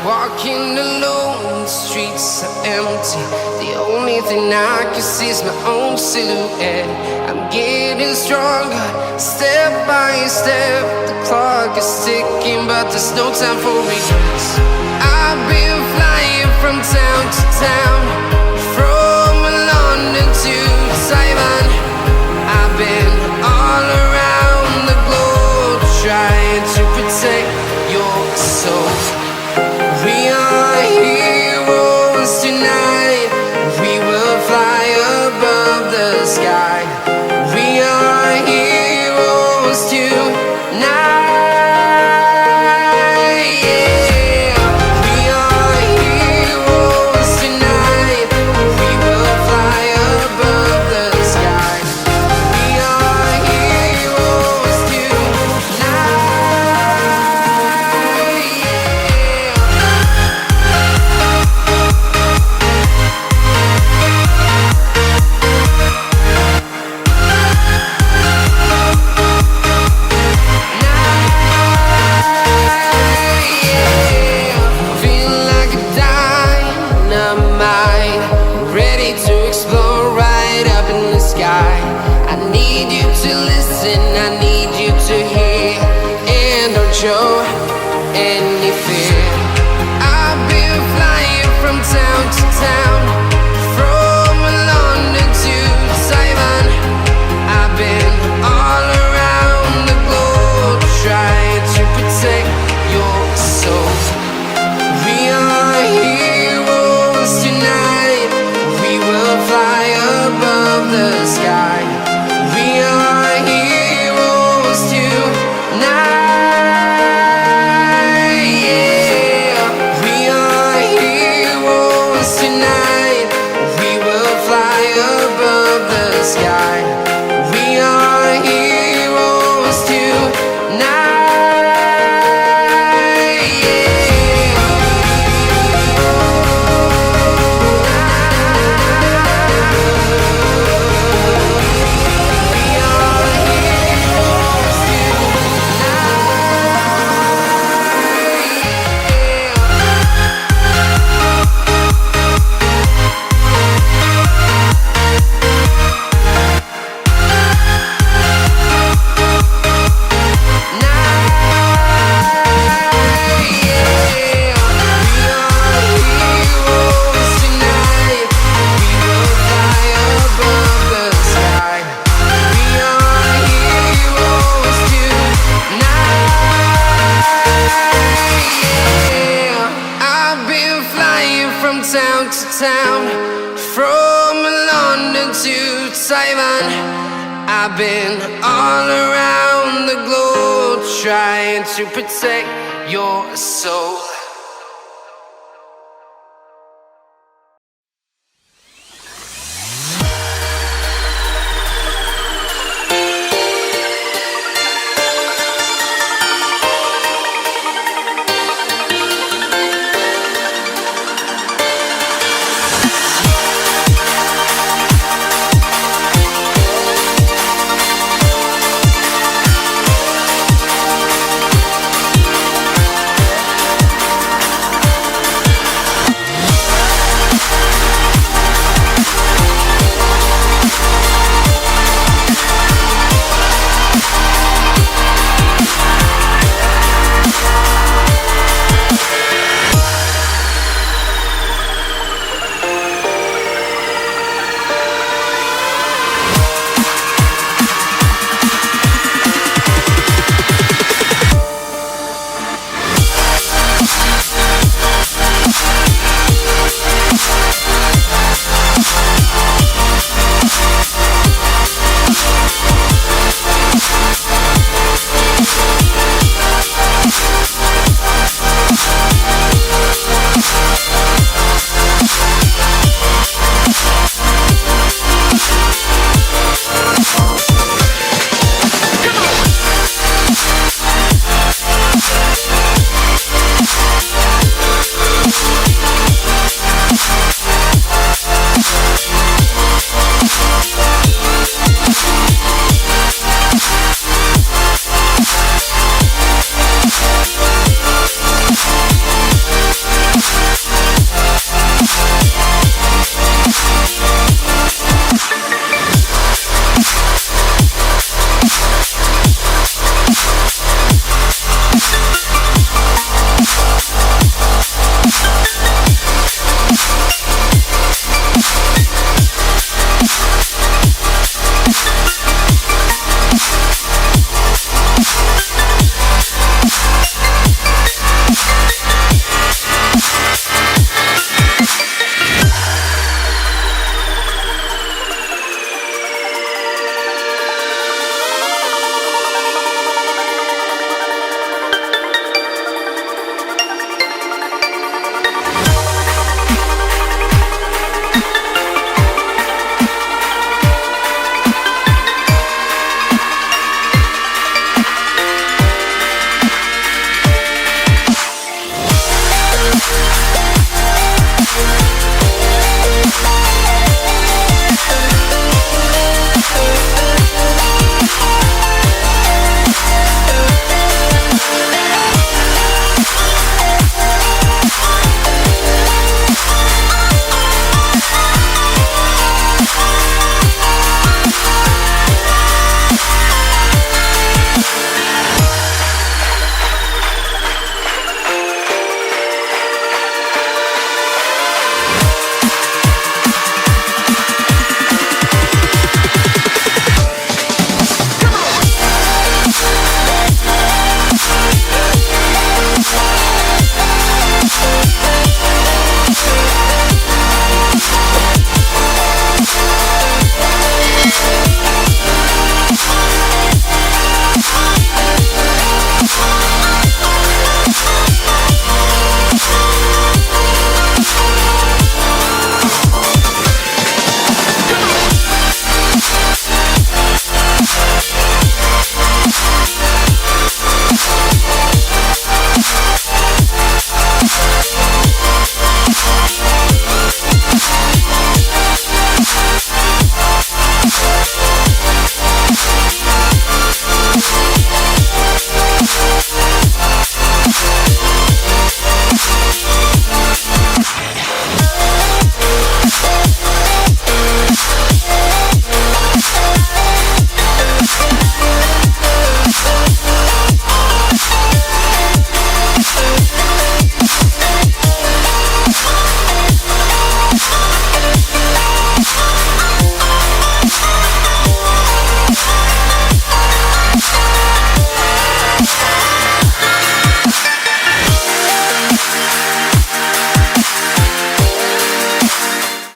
Walking alone, the streets are empty. The only thing I can see is my own silhouette. I'm getting stronger, step by step. The clock is ticking, but there's no time for regrets. I've been flying from town to town, from London to Taiwan. I've been all around the globe, trying to protect your soul. We are heroes tonight. We will fly above the sky. We are heroes tonight. Yeah. We are heroes tonight. We will fly above the sky. We are heroes tonight. Feeling like a dynamite, ready to explode right up in the sky. I need you to listen, I need you to hear, and don't show any fear. I've been flying from town to town, from London to Taiwan. I've been all around the globe, trying to protect your soul. We are heroes tonight. We will fly above the sky. We are heroes tonight. Yeah. We are heroes tonight. We will fly above the sky. We are heroes tonight. Yeah. We are heroes tonight. We will fly above the sky. We are heroes tonight. Yeah. I've been flying from town to town, from London to Taiwan. I've been all around the globe, trying to protect your soul.